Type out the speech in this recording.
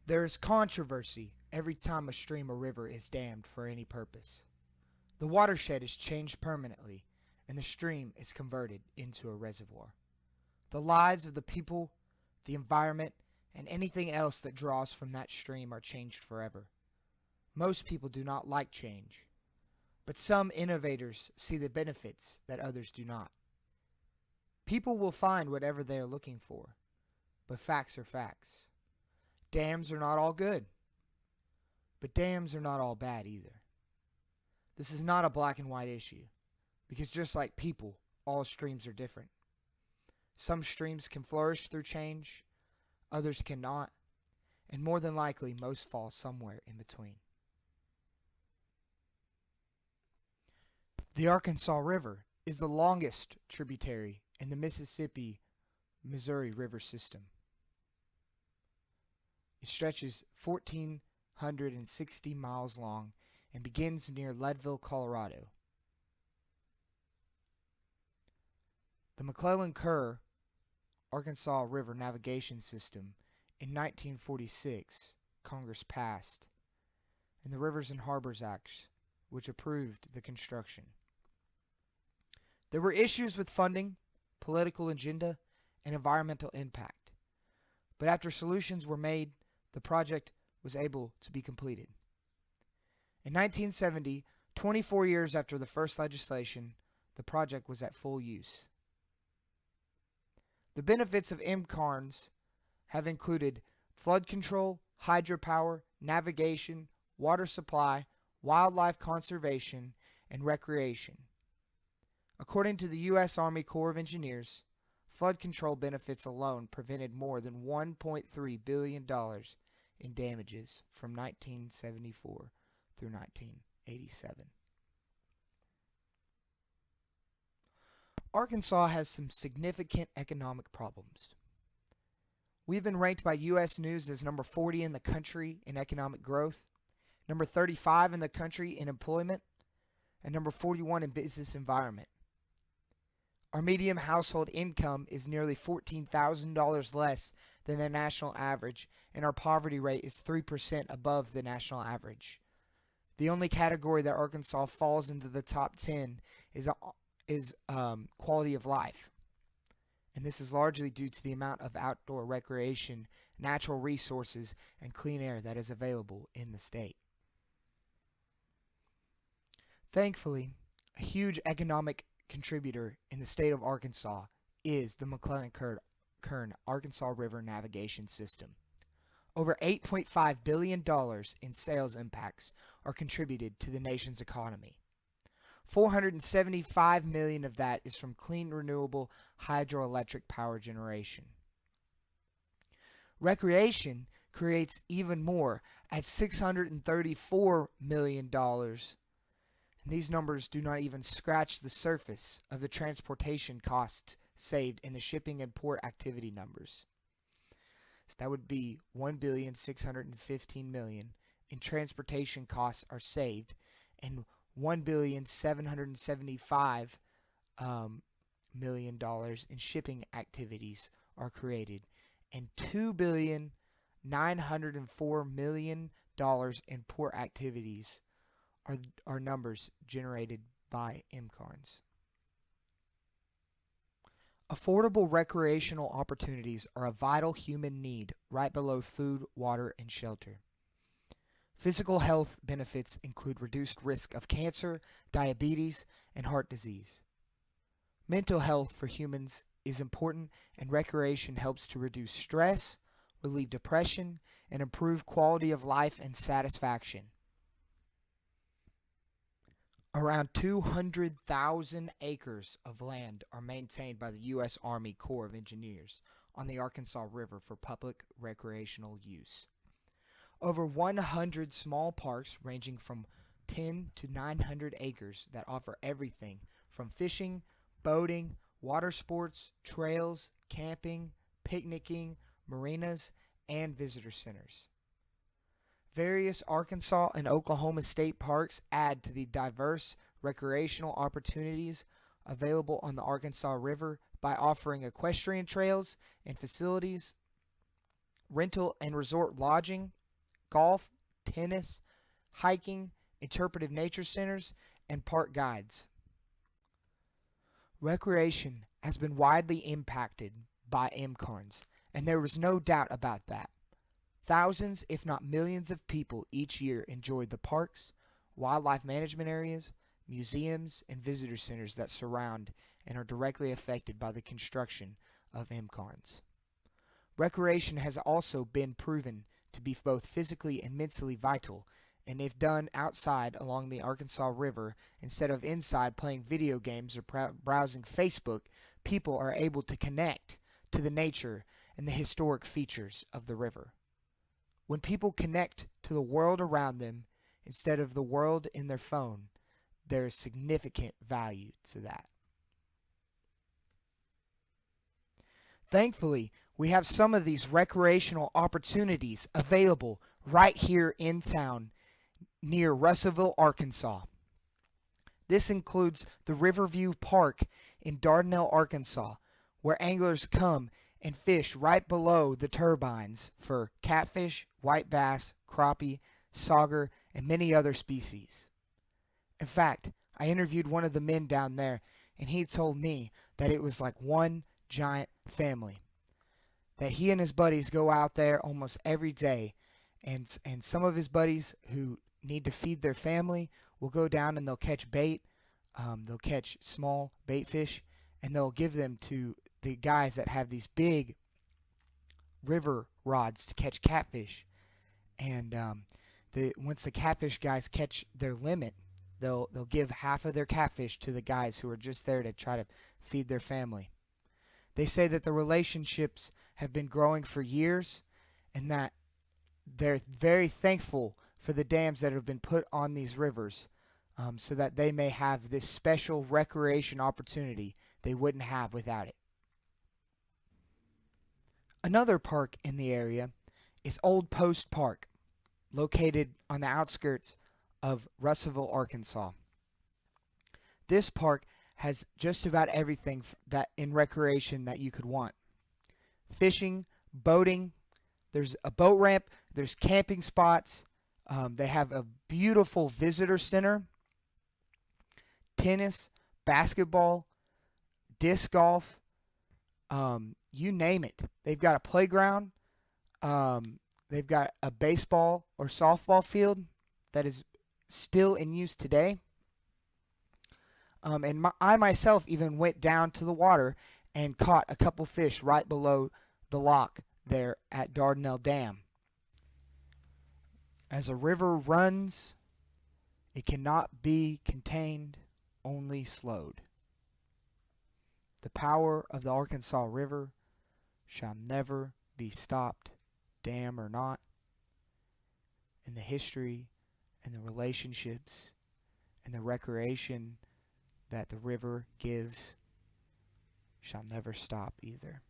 There is controversy every time a stream or river is dammed for any purpose. The watershed is changed permanently, and the stream is converted into a reservoir. The lives of the people, the environment, and anything else that draws from that stream are changed forever. Most people do not like change, but some innovators see the benefits that others do not. People will find whatever they are looking for, but facts are facts. Dams are not all good, but dams are not all bad either. This is not a black and white issue, because just like people, all streams are different. Some streams can flourish through change, others cannot, and more than likely most fall somewhere in between. The Arkansas River is the longest tributary in the Mississippi-Missouri River system. It stretches 1,460 miles long and begins near Leadville, Colorado. The McClellan-Kerr Arkansas River Navigation System in 1946, Congress passed, and the Rivers and Harbors Act, which approved the construction. There were issues with funding, political agenda, and environmental impact, but after solutions were made, the project was able to be completed. In 1970, 24 years after the first legislation, the project was at full use. The benefits of MKARNS have included flood control, hydropower, navigation, water supply, wildlife conservation, and recreation. According to the U.S. Army Corps of Engineers, flood control benefits alone prevented more than $1.3 billion in damages from 1974 through 1987. Arkansas has some significant economic problems. We've been ranked by U.S. News as number 40 in the country in economic growth, number 35 in the country in employment, and number 41 in business environment. Our median household income is nearly $14,000 less than the national average, and our poverty rate is 3% above the national average. The only category that Arkansas falls into the top 10 is quality of life. And this is largely due to the amount of outdoor recreation, natural resources, and clean air that is available in the state. Thankfully, a huge economic contributor in the state of Arkansas is the McClellan-Kerr Arkansas River Navigation System. Over $8.5 billion in sales impacts are contributed to the nation's economy. $475 million of that is from clean, renewable hydroelectric power generation. Recreation creates even more at $634 million. And these numbers do not even scratch the surface of the transportation costs saved in the shipping and port activity numbers. So that would be $1,615 million in transportation costs are saved, and $1,775 million in shipping activities are created, and $2,904 million in port activities are numbers generated by MKARNS. Affordable recreational opportunities are a vital human need right below food, water, and shelter. Physical health benefits include reduced risk of cancer, diabetes, and heart disease. Mental health for humans is important, and recreation helps to reduce stress, relieve depression, and improve quality of life and satisfaction. Around 200,000 acres of land are maintained by the U.S. Army Corps of Engineers on the Arkansas River for public recreational use. Over 100 small parks ranging from 10 to 900 acres that offer everything from fishing, boating, water sports, trails, camping, picnicking, marinas, and visitor centers. Various Arkansas and Oklahoma state parks add to the diverse recreational opportunities available on the Arkansas River by offering equestrian trails and facilities, rental and resort lodging, golf, tennis, hiking, interpretive nature centers, and park guides. Recreation has been widely impacted by MKARNS, and there was no doubt about that. Thousands, if not millions of people each year enjoy the parks, wildlife management areas, museums, and visitor centers that surround and are directly affected by the construction of MKARNS. Recreation has also been proven to be both physically and mentally vital, and if done outside along the Arkansas River instead of inside playing video games or browsing Facebook, people are able to connect to the nature and the historic features of the river. When people connect to the world around them instead of the world in their phone, there is significant value to that. Thankfully, we have some of these recreational opportunities available right here in town near Russellville, Arkansas. This includes the Riverview Park in Dardanelle, Arkansas, where anglers come and fish right below the turbines for catfish, white bass, crappie, sauger, and many other species. In fact, I interviewed one of the men down there, and he told me that it was like one giant family. That he and his buddies go out there almost every day, and some of his buddies who need to feed their family will go down and they'll catch bait. They'll catch small bait fish, and they'll give them to the guys that have these big river rods to catch catfish. And once the catfish guys catch their limit, they'll give half of their catfish to the guys who are just there to try to feed their family. They say that the relationships have been growing for years, and that they're very thankful for the dams that have been put on these rivers, so that they may have this special recreation opportunity they wouldn't have without it. Another park in the area is Old Post Park, located on the outskirts of Russellville, Arkansas. This park has just about everything that in recreation that you could want. Fishing, boating, there's a boat ramp, there's camping spots, they have a beautiful visitor center, tennis, basketball, disc golf, you name it. They've got a playground, they've got a baseball or softball field that is still in use today. I myself even went down to the water and caught a couple fish right below the lock there at Dardanelle Dam. As a river runs, it cannot be contained, only slowed. The power of the Arkansas River shall never be stopped, dam or not, and the history and the relationships and the recreation that the river gives shall never stop either.